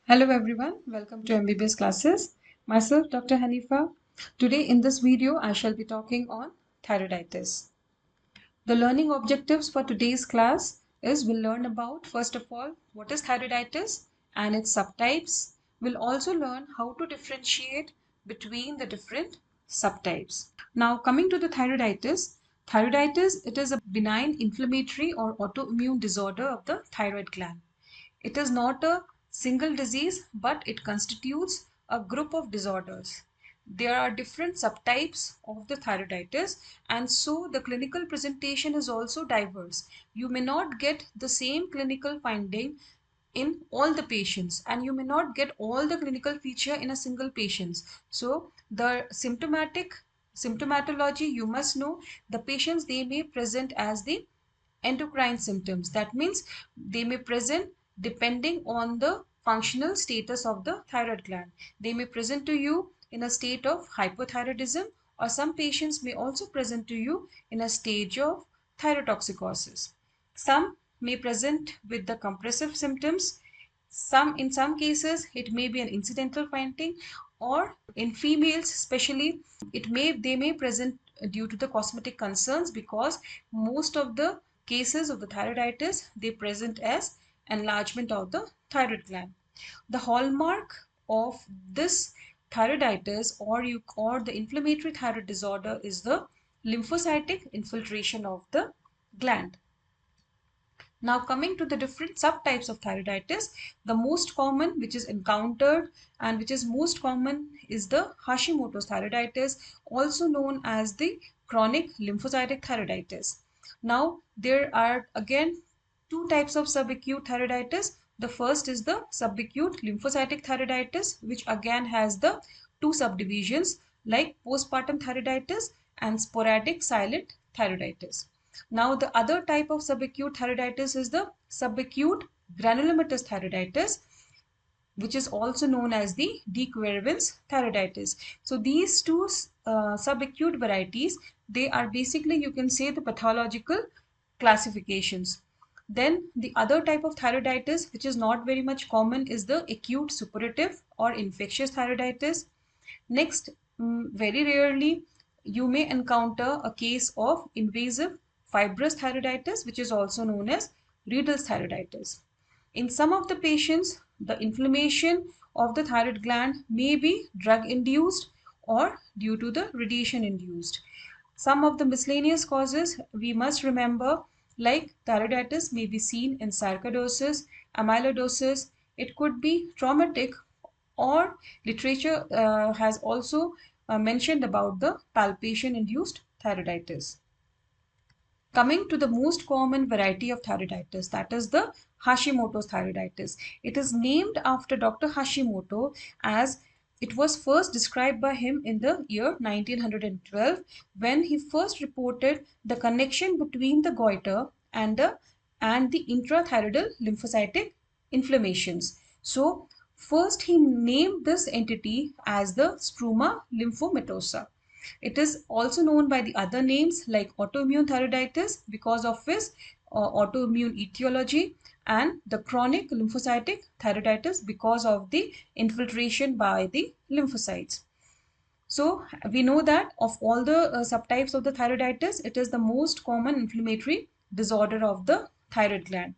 Hello everyone, welcome to MBBS classes. Myself Dr. Hanifa. Today in this video I shall be talking on thyroiditis. The learning objectives for today's class is we'll learn about first of all what is thyroiditis and its subtypes. We'll also learn how to differentiate between the different subtypes. Now coming to the thyroiditis it is a benign inflammatory or autoimmune disorder of the thyroid gland. It is not a single disease, but it constitutes a group of disorders. There are different subtypes of the thyroiditis, and so the clinical presentation is also diverse. You may not get the same clinical finding in all the patients, and you may not get all the clinical feature in a single patient. So the symptomatology, you must know the patients, they may present as the endocrine symptoms. That means they may present depending on the functional status of the thyroid gland. They may present to you in a state of hypothyroidism, or some patients may also present to you in a stage of thyrotoxicosis. Some may present with the compressive symptoms. In some cases it may be an incidental finding, or in females especially they may present due to the cosmetic concerns, because most of the cases of the thyroiditis they present as enlargement of the thyroid gland. The hallmark of this thyroiditis or the inflammatory thyroid disorder is the lymphocytic infiltration of the gland. Now coming to the different subtypes of thyroiditis, the most common which is encountered and which is most common is the Hashimoto's thyroiditis, also known as the chronic lymphocytic thyroiditis. Now there are again two types of subacute thyroiditis. The first is the subacute lymphocytic thyroiditis, which again has the two subdivisions like postpartum thyroiditis and sporadic silent thyroiditis. Now, the other type of subacute thyroiditis is the subacute granulomatous thyroiditis, which is also known as the De-Quervain's thyroiditis. So, these two subacute varieties, they are basically, you can say, the pathological classifications. Then the other type of thyroiditis, which is not very much common, is the acute suppurative or infectious thyroiditis. Next, very rarely you may encounter a case of invasive fibrous thyroiditis, which is also known as Riedel's thyroiditis. In some of the patients, the inflammation of the thyroid gland may be drug-induced or due to the radiation-induced. Some of the miscellaneous causes we must remember, like thyroiditis may be seen in sarcoidosis, amyloidosis. It could be traumatic, or literature has also mentioned about the palpation-induced thyroiditis. Coming to the most common variety of thyroiditis, that is the Hashimoto's thyroiditis. It is named after Dr. Hashimoto, as it was first described by him in the year 1912 when he first reported the connection between the goiter and the intrathyroidal lymphocytic inflammations. So first he named this entity as the struma lymphomatosa. It is also known by the other names like autoimmune thyroiditis because of its autoimmune etiology, and the chronic lymphocytic thyroiditis because of the infiltration by the lymphocytes. So we know that of all the subtypes of the thyroiditis, it is the most common inflammatory disorder of the thyroid gland.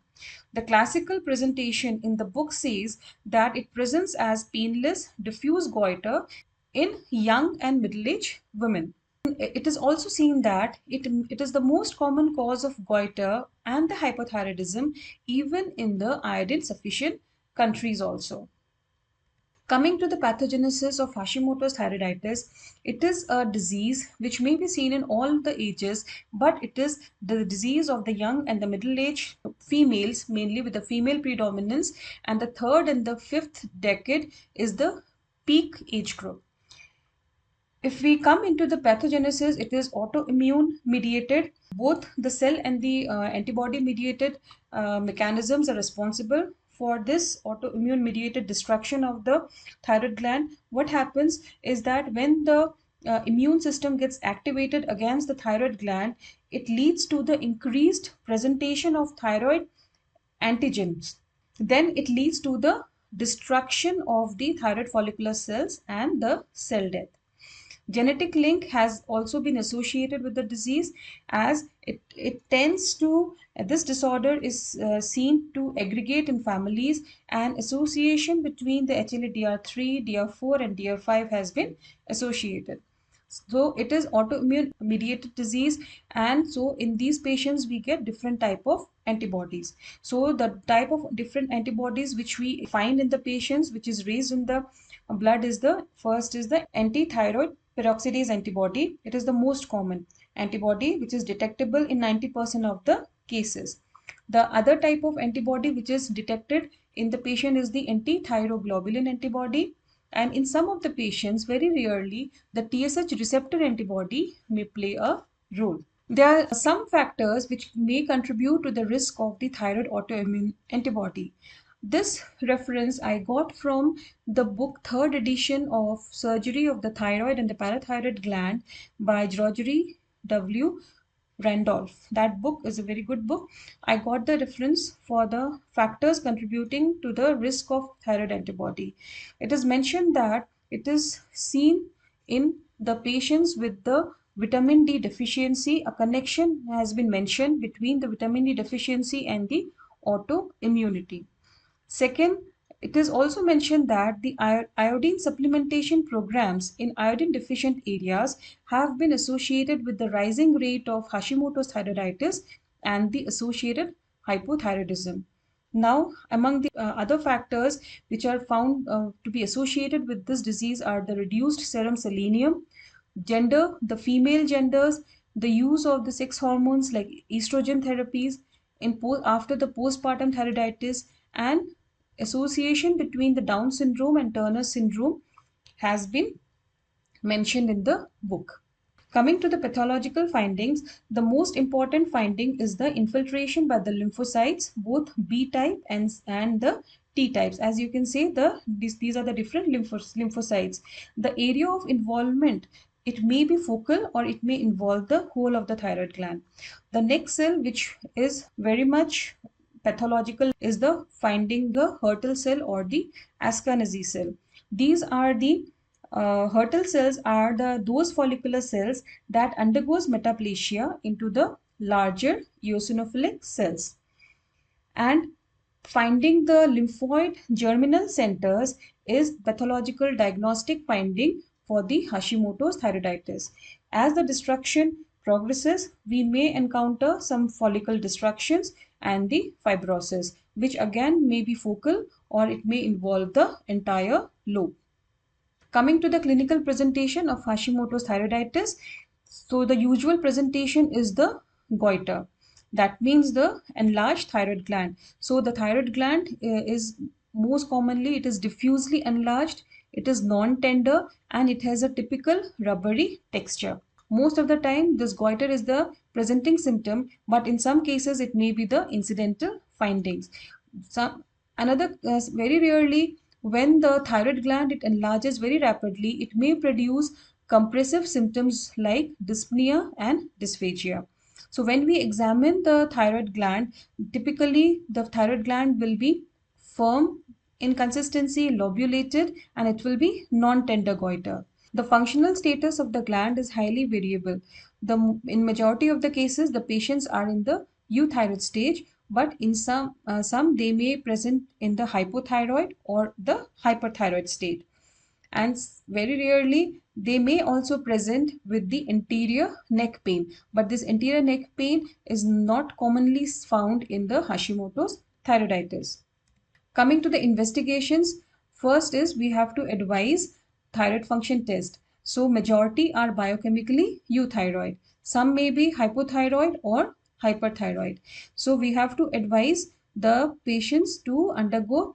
The classical presentation in the book says that it presents as painless diffuse goiter in young and middle-aged women. It is also seen that it is the most common cause of goiter and the hypothyroidism even in the iodine sufficient countries also. Coming to the pathogenesis of Hashimoto's thyroiditis, it is a disease which may be seen in all the ages, but it is the disease of the young and the middle-aged females, mainly with the female predominance, and the third and the fifth decade is the peak age group. If we come into the pathogenesis, it is autoimmune mediated. Both the cell and the antibody mediated mechanisms are responsible for this autoimmune mediated destruction of the thyroid gland. What happens is that when the immune system gets activated against the thyroid gland, it leads to the increased presentation of thyroid antigens. Then it leads to the destruction of the thyroid follicular cells and the cell death. Genetic link has also been associated with the disease, as it tends to, this disorder is seen to aggregate in families, and association between the HLA-DR3, DR4 and DR5 has been associated. So it is autoimmune mediated disease, and so in these patients we get different type of antibodies. So the type of different antibodies which we find in the patients, which is raised in the blood, is the first is the anti-thyroid peroxidase antibody. It is the most common antibody which is detectable in 90% of the cases. The other type of antibody which is detected in the patient is the anti-thyroglobulin antibody, and in some of the patients, very rarely, the TSH receptor antibody may play a role. There are some factors which may contribute to the risk of the thyroid autoimmune antibody. This reference I got from the book, third edition of Surgery of the Thyroid and the Parathyroid Gland by Gregory W. Randolph. That book is a very good book. I got the reference for the factors contributing to the risk of thyroid antibody. It is mentioned that it is seen in the patients with the vitamin D deficiency. A connection has been mentioned between the vitamin D deficiency and the autoimmunity. Second, it is also mentioned that the iodine supplementation programs in iodine deficient areas have been associated with the rising rate of Hashimoto's thyroiditis and the associated hypothyroidism. Now, among the other factors which are found to be associated with this disease are the reduced serum selenium, gender, the female genders, the use of the sex hormones like estrogen therapies after the postpartum thyroiditis, and association between the Down syndrome and Turner syndrome has been mentioned in the book. Coming to the pathological findings, the most important finding is the infiltration by the lymphocytes, both B type and the T types. As you can see, these are the different lymphocytes. The area of involvement, it may be focal or it may involve the whole of the thyroid gland. The next cell, which is very much pathological, is the finding the Hurtle cell or the Ashkenazi cell. These are the Hurtle cells are those follicular cells that undergoes metaplasia into the larger eosinophilic cells. And finding the lymphoid germinal centers is pathological diagnostic finding for the Hashimoto's thyroiditis. As the destruction progresses, we may encounter some follicle destructions and the fibrosis, which again may be focal or it may involve the entire lobe. Coming to the clinical presentation of Hashimoto's thyroiditis, so the usual presentation is the goiter. That means the enlarged thyroid gland. So the thyroid gland is most commonly, it is diffusely enlarged, it is non-tender, and it has a typical rubbery texture. Most of the time, this goiter is the presenting symptom, but in some cases, it may be the incidental findings. Very rarely, when the thyroid gland it enlarges very rapidly, it may produce compressive symptoms like dyspnea and dysphagia. So when we examine the thyroid gland, typically the thyroid gland will be firm in consistency, lobulated, and it will be non-tender goiter. The functional status of the gland is highly variable. In majority of the cases, the patients are in the euthyroid stage, but in some they may present in the hypothyroid or the hyperthyroid state. And very rarely, they may also present with the anterior neck pain. But this anterior neck pain is not commonly found in the Hashimoto's thyroiditis. Coming to the investigations, first is we have to advise thyroid function test. So majority are biochemically euthyroid. Some may be hypothyroid or hyperthyroid. So we have to advise the patients to undergo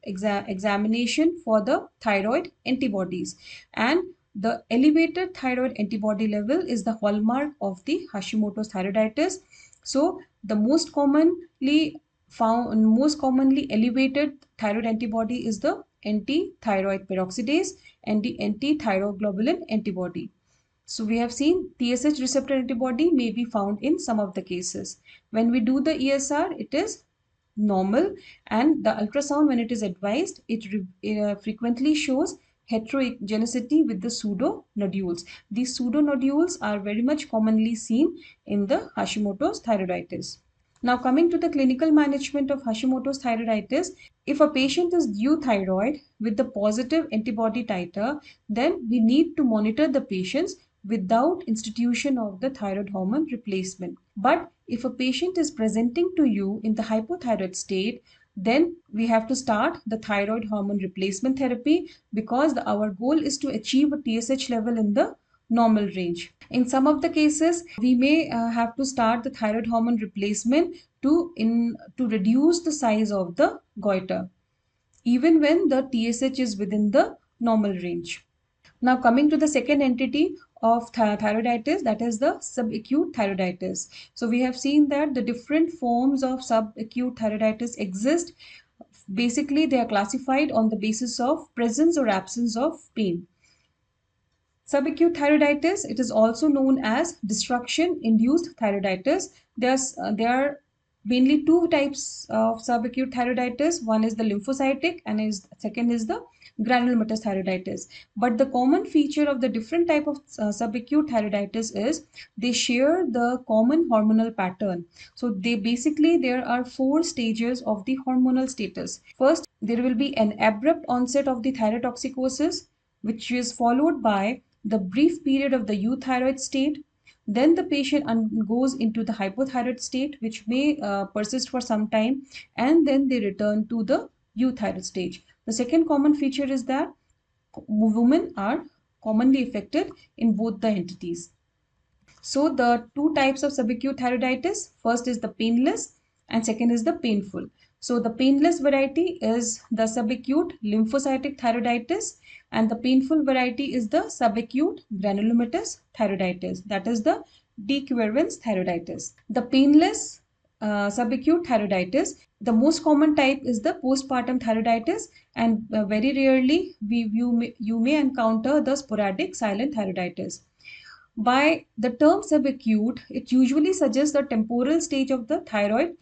examination for the thyroid antibodies. And the elevated thyroid antibody level is the hallmark of the Hashimoto's thyroiditis. So the most commonly elevated thyroid antibody is the anti-thyroid peroxidase and the anti-thyroglobulin antibody. So we have seen TSH receptor antibody may be found in some of the cases. When we do the ESR, it is normal, and the ultrasound, when it is advised, it frequently shows heterogeneity with the pseudo nodules. These pseudo nodules are very much commonly seen in the Hashimoto's thyroiditis. Now, coming to the clinical management of Hashimoto's thyroiditis, if a patient is euthyroid with the positive antibody titer, then we need to monitor the patients without institution of the thyroid hormone replacement. But if a patient is presenting to you in the hypothyroid state, then we have to start the thyroid hormone replacement therapy, because our goal is to achieve a TSH level in the normal range. In some of the cases, we may have to start the thyroid hormone replacement to reduce the size of the goiter, even when the TSH is within the normal range. Now, coming to the second entity of thyroiditis, that is the subacute thyroiditis. So we have seen that the different forms of subacute thyroiditis exist. Basically, they are classified on the basis of presence or absence of pain. Subacute thyroiditis, it is also known as destruction-induced thyroiditis. There are mainly two types of subacute thyroiditis. One is the lymphocytic and second is the granulomatous thyroiditis. But the common feature of the different type of subacute thyroiditis is they share the common hormonal pattern. So there are four stages of the hormonal status. First, there will be an abrupt onset of the thyrotoxicosis, which is followed by the brief period of the euthyroid state. Then the patient goes into the hypothyroid state, which may persist for some time, and then they return to the euthyroid stage. The second common feature is that women are commonly affected in both the entities. So the two types of subacute thyroiditis, first is the painless and second is the painful. So the painless variety is the subacute lymphocytic thyroiditis, and the painful variety is the subacute granulomatous thyroiditis, that is the De-Quervain's thyroiditis. The painless subacute thyroiditis, the most common type is the postpartum thyroiditis, and very rarely you may encounter the sporadic silent thyroiditis. By the term subacute, it usually suggests the temporal stage of the thyroid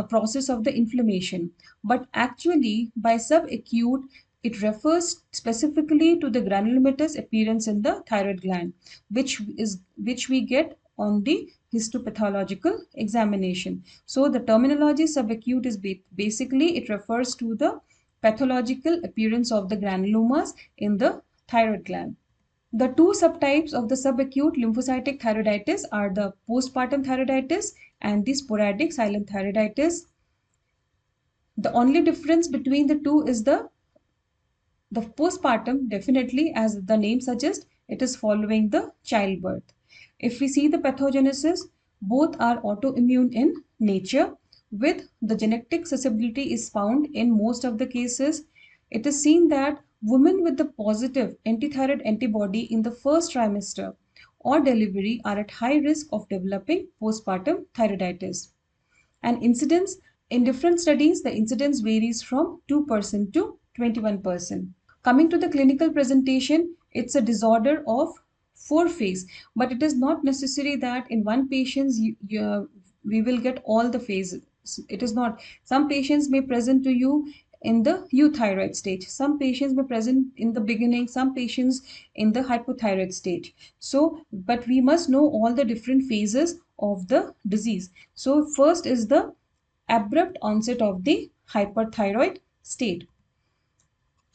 process of the inflammation. But actually, by subacute, it refers specifically to the granulomatous appearance in the thyroid gland, which we get on the histopathological examination. So the terminology subacute is basically it refers to the pathological appearance of the granulomas in the thyroid gland. The two subtypes of the subacute lymphocytic thyroiditis are the postpartum thyroiditis and the sporadic silent thyroiditis. The only difference between the two is the postpartum, definitely, as the name suggests, it is following the childbirth. If we see the pathogenesis, both are autoimmune in nature, with the genetic susceptibility is found in most of the cases. It is seen that women with the positive antithyroid antibody in the first trimester or delivery are at high risk of developing postpartum thyroiditis. And incidence, in different studies, the incidence varies from 2% to 21%. Coming to the clinical presentation, it's a disorder of four phase, but it is not necessary that in one patient we will get all the phases. It is not. Some patients may present to you in the euthyroid stage. Some patients may present in the beginning, some patients in the hypothyroid stage. So, but we must know all the different phases of the disease. So, first is the abrupt onset of the hyperthyroid state.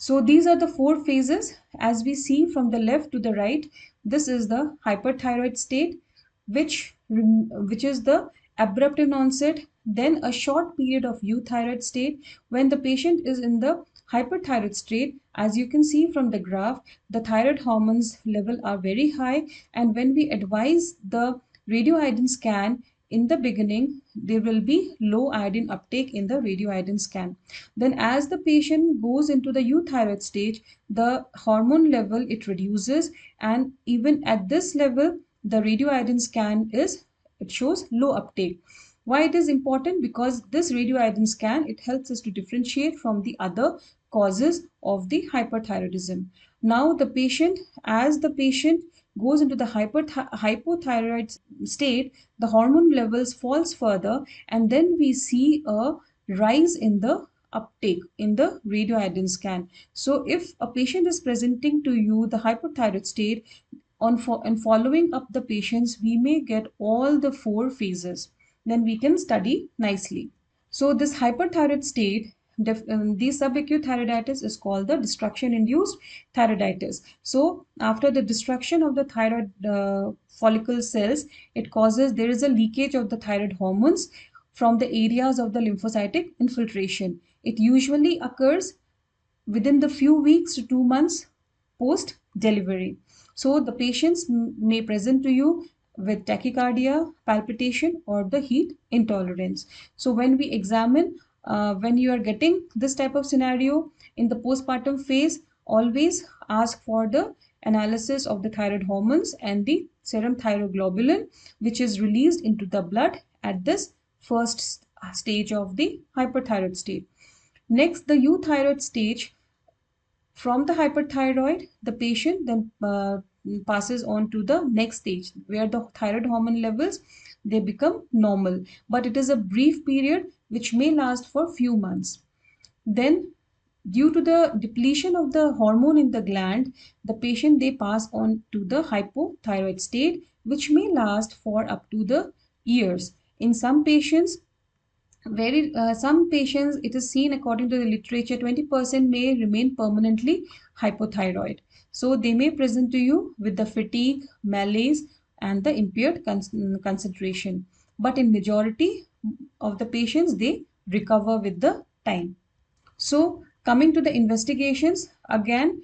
So these are the four phases. As we see from the left to the right, this is the hyperthyroid state, which is the abrupt in onset, then a short period of euthyroid state. When the patient is in the hyperthyroid state, as you can see from the graph, the thyroid hormones level are very high, and when we advise the radioiodine scan, in the beginning, there will be low iodine uptake in the radioiodine scan. Then as the patient goes into the euthyroid stage, the hormone level, it reduces, and even at this level, the radioiodine scan it shows low uptake. Why it is important? Because this radioiodine scan, it helps us to differentiate from the other causes of the hyperthyroidism. Now as the patient goes into the hypothyroid state, the hormone levels falls further, and then we see a rise in the uptake in the radioiodine scan. So if a patient is presenting to you the hypothyroid state, and following up the patients, we may get all the four phases. Then we can study nicely. So this hyperthyroid state, the subacute thyroiditis is called the destruction-induced thyroiditis. So after the destruction of the thyroid follicle cells, there is a leakage of the thyroid hormones from the areas of the lymphocytic infiltration. It usually occurs within the few weeks to 2 months post delivery. So the patients may present to you with tachycardia, palpitation, or the heat intolerance. So when we examine, when you are getting this type of scenario in the postpartum phase, always ask for the analysis of the thyroid hormones and the serum thyroglobulin, which is released into the blood at this first stage of the hyperthyroid state. Next, the euthyroid stage. From the hyperthyroid, the patient then passes on to the next stage where the thyroid hormone levels, they become normal, but it is a brief period which may last for few months. Then due to the depletion of the hormone in the gland, the patient, they pass on to the hypothyroid state, which may last for up to the years. In some patients, some patients, it is seen according to the literature, 20% may remain permanently hypothyroid. So they may present to you with the fatigue, malaise, and the impaired concentration. But in majority of the patients, they recover with the time. So coming to the investigations, again,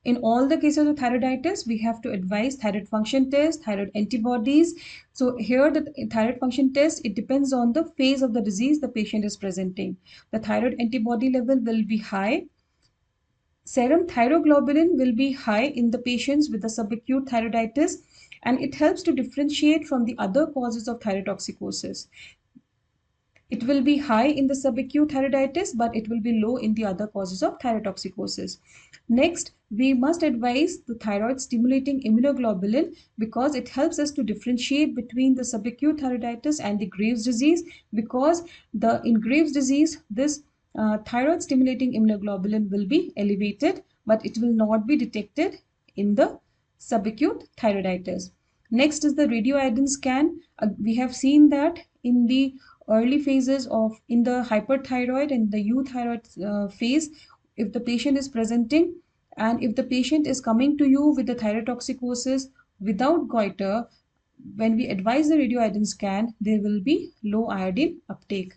in all the cases of thyroiditis, we have to advise thyroid function test, thyroid antibodies. So here the thyroid function test, it depends on the phase of the disease the patient is presenting. The thyroid antibody level will be high. Serum thyroglobulin will be high in the patients with the subacute thyroiditis, and it helps to differentiate from the other causes of thyrotoxicosis. It will be high in the subacute thyroiditis, but it will be low in the other causes of thyrotoxicosis. Next, we must advise the thyroid stimulating immunoglobulin because it helps us to differentiate between the subacute thyroiditis and the Graves' disease, because in Graves' disease, this thyroid stimulating immunoglobulin will be elevated, but it will not be detected in the subacute thyroiditis. Next is the radioiodine scan. We have seen that in the early phases of in the hyperthyroid and the euthyroid phase, if the patient is presenting and if the patient is coming to you with the thyrotoxicosis without goiter, when we advise the radioiodine scan, there will be low iodine uptake.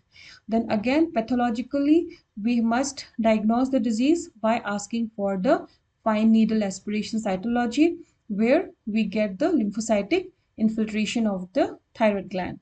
Then again, pathologically, we must diagnose the disease by asking for the fine needle aspiration cytology, where we get the lymphocytic infiltration of the thyroid gland.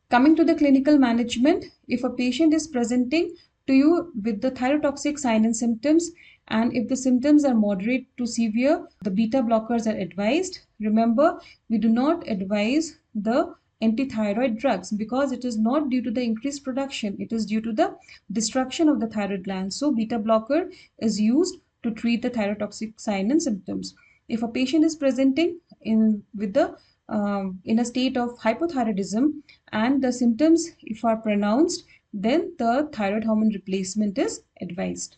Coming to the clinical management, if a patient is presenting to you with the thyrotoxic sign and symptoms, and if the symptoms are moderate to severe, the beta blockers are advised. Remember, we do not advise the antithyroid drugs because it is not due to the increased production, it is due to the destruction of the thyroid gland. So beta blocker is used to treat the thyrotoxic sign and symptoms. If a patient is presenting in a state of hypothyroidism and the symptoms if are pronounced, then the thyroid hormone replacement is advised.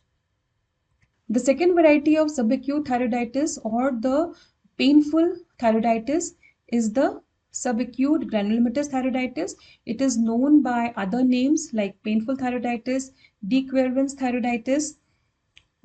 The second variety of subacute thyroiditis or the painful thyroiditis is the subacute granulomatous thyroiditis. It is known by other names like painful thyroiditis, De-Quervain's thyroiditis,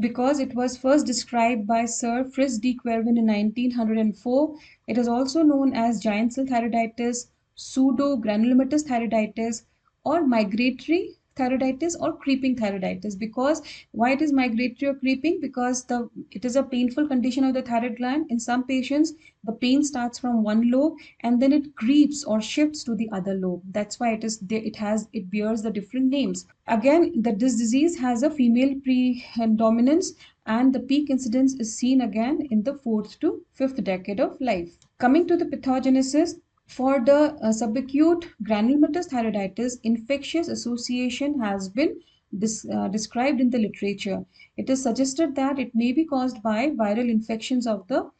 because it was first described by Sir Fritz De-Quervain in 1904. It is also known as giant cell thyroiditis, pseudogranulomatous thyroiditis, or migratory thyroiditis or creeping thyroiditis. Because why it is migratory or creeping? Because it is a painful condition of the thyroid gland. In some patients, the pain starts from one lobe and then it creeps or shifts to the other lobe. That's why it bears the different names. Again, this disease has a female predominance and the peak incidence is seen again in the 4th to 5th decade of life. Coming to the pathogenesis, for the subacute granulomatous thyroiditis, infectious association has been described in the literature. It is suggested that it may be caused by viral infections of the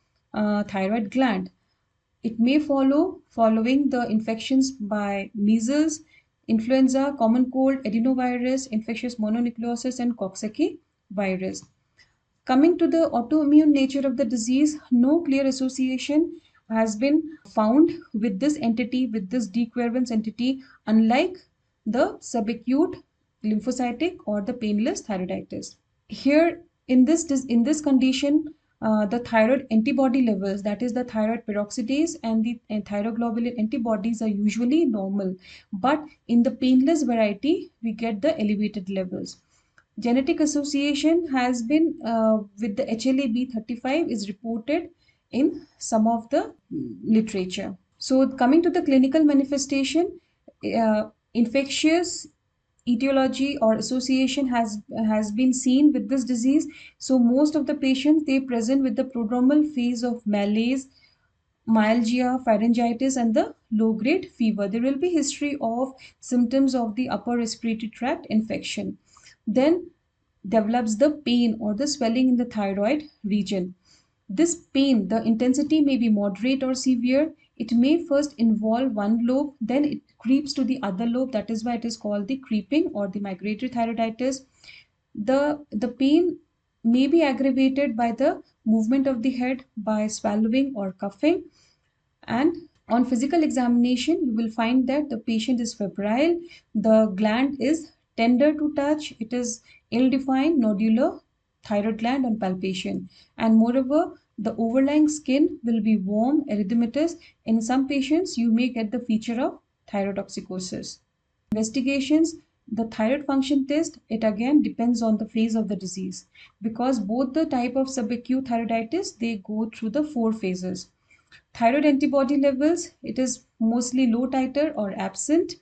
thyroid gland. It may following the infections by measles, influenza, common cold, adenovirus, infectious mononucleosis, and Coxsackie virus. Coming to the autoimmune nature of the disease, no clear association has been found with this entity, with this De-Quervain entity, unlike the subacute lymphocytic or the painless thyroiditis. Here, in this condition, the thyroid antibody levels, that is the thyroid peroxidase and the thyroglobulin antibodies, are usually normal. But in the painless variety, we get the elevated levels. Genetic association has been with the HLA-B35 is reported in some of the literature. So coming to the clinical manifestation, infectious etiology or association has been seen with this disease. So most of the patients, they present with the prodromal phase of malaise, myalgia, pharyngitis, and the low-grade fever. There will be history of symptoms of the upper respiratory tract infection. Then develops the pain or the swelling in the thyroid region. This pain, the intensity may be moderate or severe. It may first involve one lobe, then it creeps to the other lobe. That is why it is called the creeping or the migratory thyroiditis. The pain may be aggravated by the movement of the head, by swallowing or coughing. And on physical examination, you will find that the patient is febrile, the gland is tender to touch, it is ill-defined nodular thyroid gland on palpation, and moreover, the overlying skin will be warm, erythematous. In some patients, you may get the feature of thyrotoxicosis. Investigations, the thyroid function test, it again depends on the phase of the disease, because both the type of subacute thyroiditis, they go through the 4 phases. Thyroid antibody levels, it is mostly low titer or absent.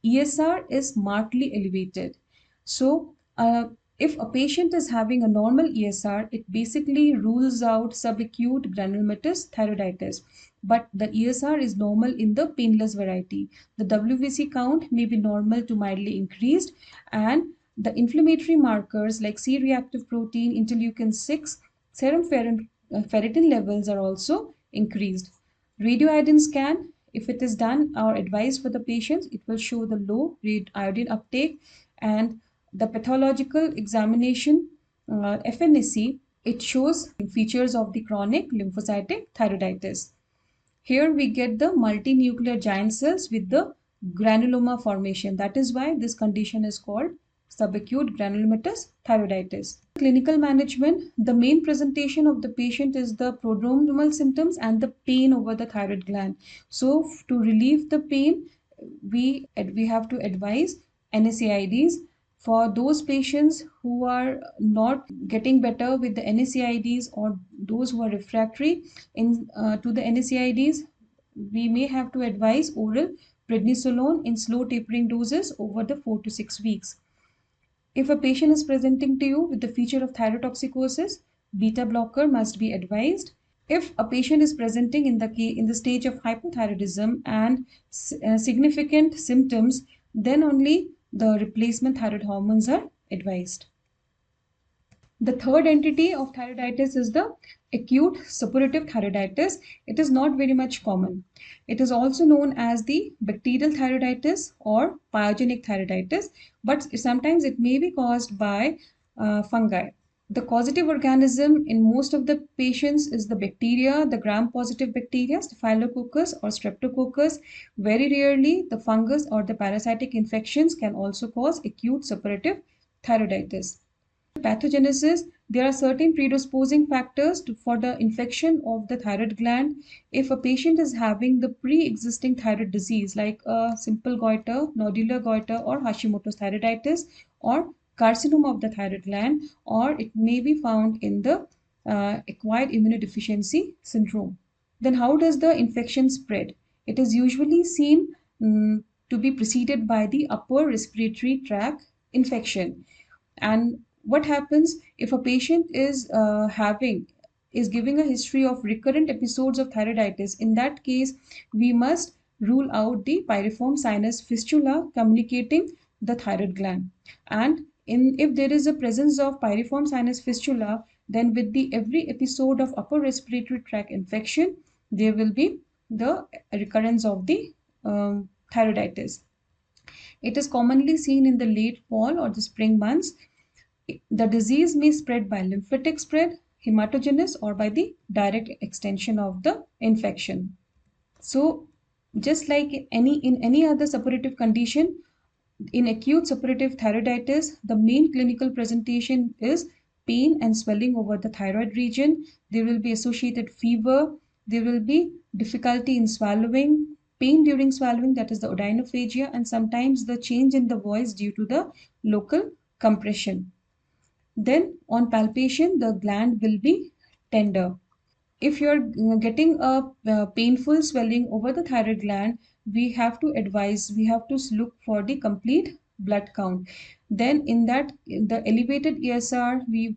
ESR is markedly elevated. So, if a patient is having a normal ESR, it basically rules out subacute granulomatous thyroiditis. But the ESR is normal in the painless variety. The WBC count may be normal to mildly increased, and the inflammatory markers like C-reactive protein, interleukin 6, serum ferritin levels are also increased. Radioiodine scan, if it is done or advised for the patients, it will show the low iodine uptake. And the pathological examination, FNAC, it shows features of the chronic lymphocytic thyroiditis. Here we get the multinuclear giant cells with the granuloma formation. That is why this condition is called subacute granulomatous thyroiditis. Clinical management, the main presentation of the patient is the prodromal symptoms and the pain over the thyroid gland. So to relieve the pain, we have to advise NSAIDs. For those patients who are not getting better with the NSAIDs, or those who are refractory to the NSAIDs, we may have to advise oral prednisolone in slow tapering doses over the 4 to 6 weeks. If a patient is presenting to you with the feature of thyrotoxicosis, beta blocker must be advised. If a patient is presenting in the stage of hypothyroidism and significant symptoms, then only the replacement thyroid hormones are advised. The third entity of thyroiditis is the acute suppurative thyroiditis. It is not very much common. It is also known as the bacterial thyroiditis or pyogenic thyroiditis, but sometimes it may be caused by fungi. The causative organism in most of the patients is the bacteria, the gram-positive bacteria, Staphylococcus or Streptococcus. Very rarely, the fungus or the parasitic infections can also cause acute suppurative thyroiditis. Pathogenesis, there are certain predisposing factors for the infection of the thyroid gland. If a patient is having the pre-existing thyroid disease like a simple goiter, nodular goiter, or Hashimoto's thyroiditis, or carcinoma of the thyroid gland, or it may be found in the acquired immunodeficiency syndrome. Then how does the infection spread? It is usually seen to be preceded by the upper respiratory tract infection. And what happens if a patient is giving a history of recurrent episodes of thyroiditis? In that case, we must rule out the piriform sinus fistula communicating the thyroid gland. And if there is a presence of piriform sinus fistula, then with the every episode of upper respiratory tract infection, there will be the recurrence of the thyroiditis. It is commonly seen in the late fall or the spring months. The disease may spread by lymphatic spread, hematogenous, or by the direct extension of the infection. So, just like in any other suppurative condition, in acute suppurative thyroiditis, the main clinical presentation is pain and swelling over the thyroid region. There will be associated fever. There will be difficulty in swallowing, pain during swallowing, that is the odynophagia, and sometimes the change in the voice due to the local compression. Then on palpation, the gland will be tender. If you're getting a painful swelling over the thyroid gland, we have to look for the complete blood count. Then in the elevated ESR, we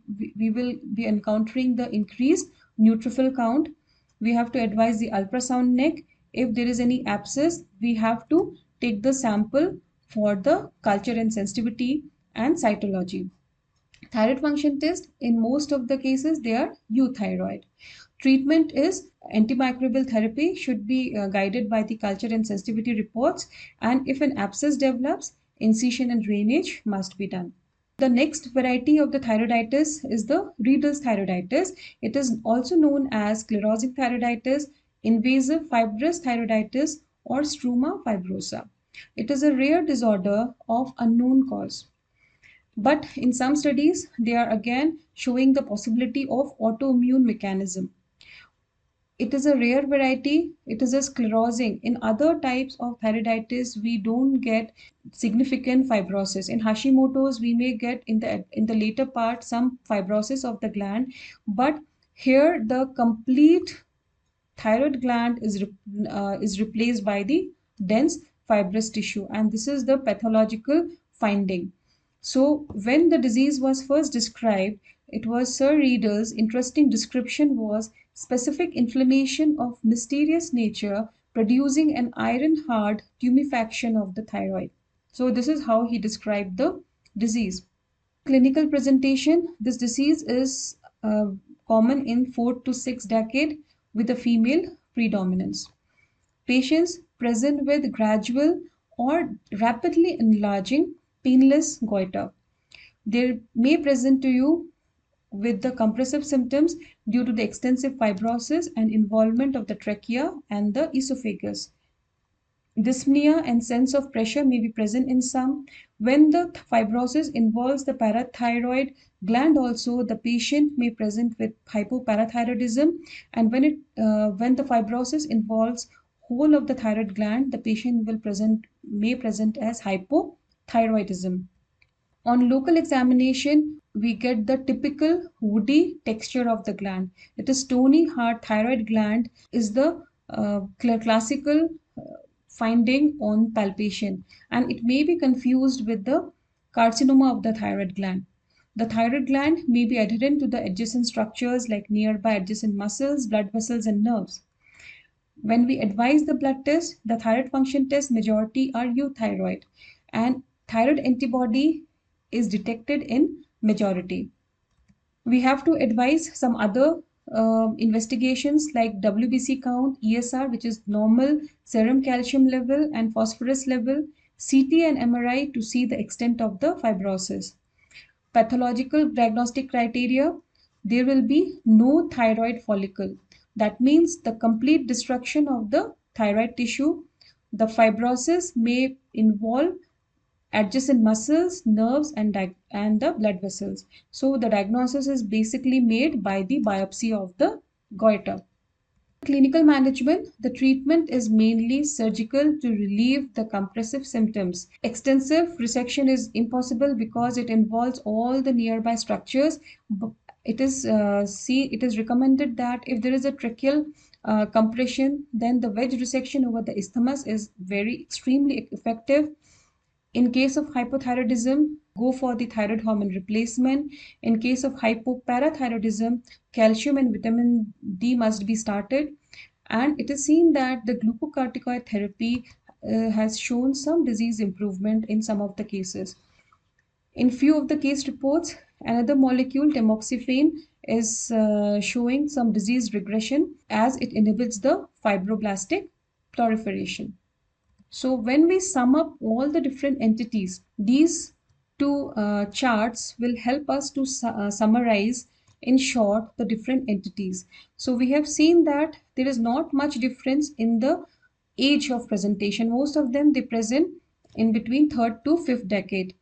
will be encountering the increased neutrophil count. We have to advise the ultrasound neck. If there is any abscess, we have to take the sample for the culture and sensitivity and cytology. Thyroid function test, in most of the cases, they are euthyroid. Treatment is antimicrobial therapy, should be guided by the culture and sensitivity reports, and if an abscess develops, incision and drainage must be done. The next variety of the thyroiditis is the Riedel's thyroiditis. It is also known as sclerosing thyroiditis, invasive fibrous thyroiditis, or struma fibrosa. It is a rare disorder of unknown cause. But in some studies, they are again showing the possibility of autoimmune mechanism. It is a rare variety. It is a sclerosing. In other types of thyroiditis, we don't get significant fibrosis. In Hashimoto's, we may get in the later part some fibrosis of the gland, but here the complete thyroid gland is replaced by the dense fibrous tissue, and this is the pathological finding. So when the disease was first described, it was Sir Riedel's interesting description was specific inflammation of mysterious nature producing an iron hard tumefaction of the thyroid. So this is how he described the disease. Clinical presentation, this disease is common in 4 to 6 decade with a female predominance. Patients present with gradual or rapidly enlarging painless goiter. They may present to you with the compressive symptoms due to the extensive fibrosis and involvement of the trachea and the esophagus. Dyspnea and sense of pressure may be present in some. When the fibrosis involves the parathyroid gland also, the patient may present with hypoparathyroidism, and when the fibrosis involves whole of the thyroid gland, the patient may present as hypothyroidism. On local examination, we get the typical woody texture of the gland. It is stony hard thyroid gland is the classical finding on palpation, and it may be confused with the carcinoma of the thyroid gland. The thyroid gland may be adherent to the adjacent structures like nearby adjacent muscles, blood vessels, and nerves. When we advise the blood test, the thyroid function test majority are euthyroid, and thyroid antibody is detected in majority. We have to advise some other investigations like WBC count, ESR, which is normal serum calcium level and phosphorus level, CT and MRI to see the extent of the fibrosis. Pathological diagnostic criteria, there will be no thyroid follicle. That means the complete destruction of the thyroid tissue. The fibrosis may involve adjacent muscles, nerves, and the blood vessels. So the diagnosis is basically made by the biopsy of the goiter. Clinical management, the treatment is mainly surgical to relieve the compressive symptoms. Extensive resection is impossible because it involves all the nearby structures. It is recommended that if there is a tracheal compression, then the wedge resection over the isthmus is very extremely effective. In case of hypothyroidism, go for the thyroid hormone replacement. In case of hypoparathyroidism, calcium and vitamin D must be started. And it is seen that the glucocorticoid therapy has shown some disease improvement in some of the cases. In few of the case reports, another molecule, tamoxifen, is showing some disease regression as it inhibits the fibroblastic proliferation. So when we sum up all the different entities, these two charts will help us to summarize in short the different entities. So we have seen that there is not much difference in the age of presentation. Most of them they present in between third to fifth decade.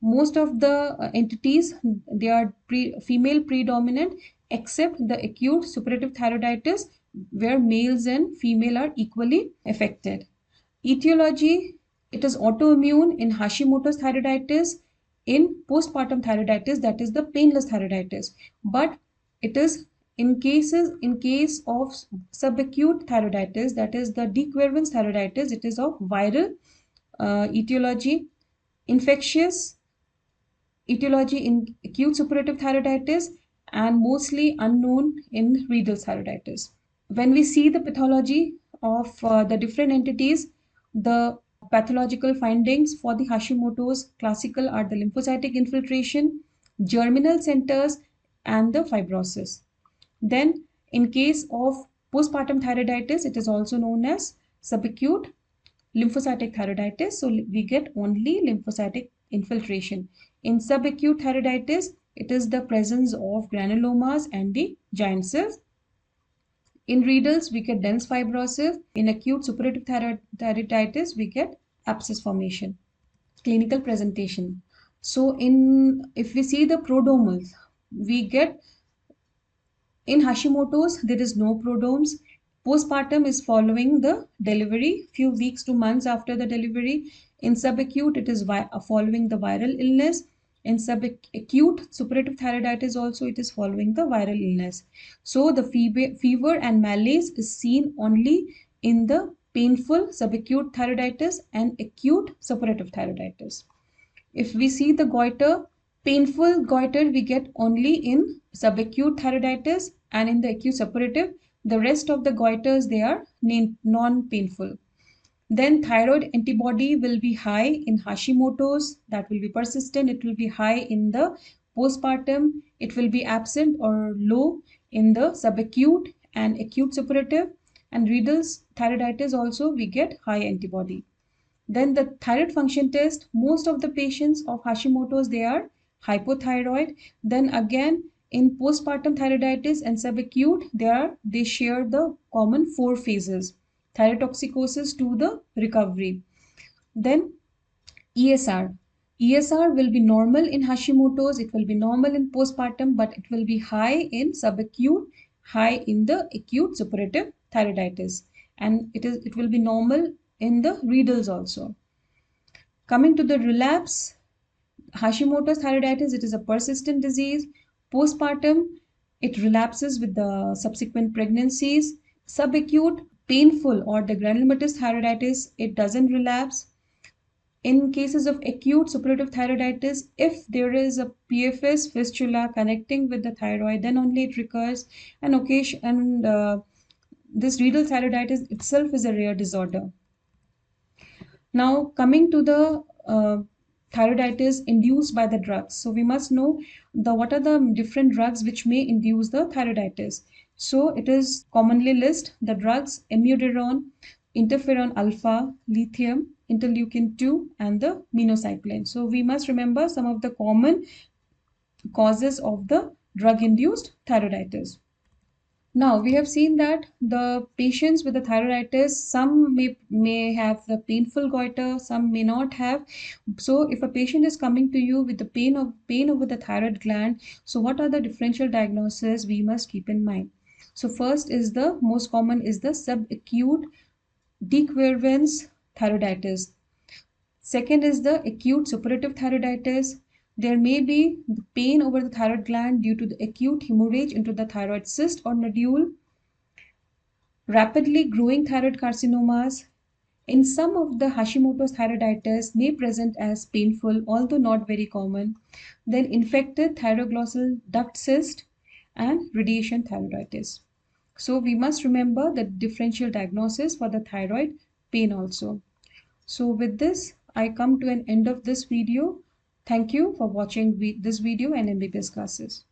Most of the entities they are female predominant, except the acute suppurative thyroiditis where males and female are equally affected. Etiology, it is autoimmune in Hashimoto's thyroiditis, in postpartum thyroiditis, that is the painless thyroiditis. But it is in case of subacute thyroiditis, that is the De-Quervain thyroiditis, it is of viral etiology. Infectious etiology in acute suppurative thyroiditis, and mostly unknown in Riedel thyroiditis. When we see the pathology of the different entities, the pathological findings for the Hashimoto's classical are the lymphocytic infiltration, germinal centers, and the fibrosis. Then, in case of postpartum thyroiditis, it is also known as subacute lymphocytic thyroiditis. So we get only lymphocytic infiltration. In subacute thyroiditis, it is the presence of granulomas and the giant cells. In Riedel's, we get dense fibrosis. In acute suppurative thyroiditis, we get abscess formation. Clinical presentation. So if we see the prodromals, we get in Hashimoto's, there is no prodromes. Postpartum is following the delivery, few weeks to months after the delivery. In subacute, it is following the viral illness. In subacute suppurative thyroiditis also, it is following the viral illness. So the fever and malaise is seen only in the painful subacute thyroiditis and acute suppurative thyroiditis. If we see the goiter, painful goiter we get only in subacute thyroiditis, and in the acute suppurative, the rest of the goiters they are non-painful. Then thyroid antibody will be high in Hashimoto's, that will be persistent. It will be high in the postpartum. It will be absent or low in the subacute and acute suppurative. And Riedel's thyroiditis also we get high antibody. Then the thyroid function test, most of the patients of Hashimoto's, they are hypothyroid. Then again, in postpartum thyroiditis and subacute, they share the common 4 phases, thyrotoxicosis to the recovery. Then ESR. ESR will be normal in Hashimoto's, it will be normal in postpartum, but it will be high in subacute, high in the acute suppurative thyroiditis. And it will be normal in the Riedel's also. Coming to the relapse, Hashimoto's thyroiditis, it is a persistent disease. Postpartum, it relapses with the subsequent pregnancies. Subacute, painful or the granulomatous thyroiditis, it doesn't relapse. In cases of acute suppurative thyroiditis, if there is a PFS fistula connecting with the thyroid, then only it recurs. And this Riedel thyroiditis itself is a rare disorder. Now coming to the thyroiditis induced by the drugs. So we must know what are the different drugs which may induce the thyroiditis. So it is commonly list the drugs amiodarone, interferon alpha, lithium, interleukin 2 and the minocycline. So we must remember some of the common causes of the drug induced thyroiditis. Now we have seen that the patients with the thyroiditis, some may have the painful goiter, some may not have. So if a patient is coming to you with the pain over the thyroid gland, so what are the differential diagnoses we must keep in mind? So first is the most common is the subacute De-Quervain's thyroiditis. Second is the acute suppurative thyroiditis. There may be the pain over the thyroid gland due to the acute hemorrhage into the thyroid cyst or nodule, rapidly growing thyroid carcinomas. In some of the Hashimoto's thyroiditis may present as painful, although not very common. Then infected thyroglossal duct cyst and radiation thyroiditis. So we must remember the differential diagnosis for the thyroid pain also. So with this, I come to an end of this video. Thank you for watching this video and MBBS classes.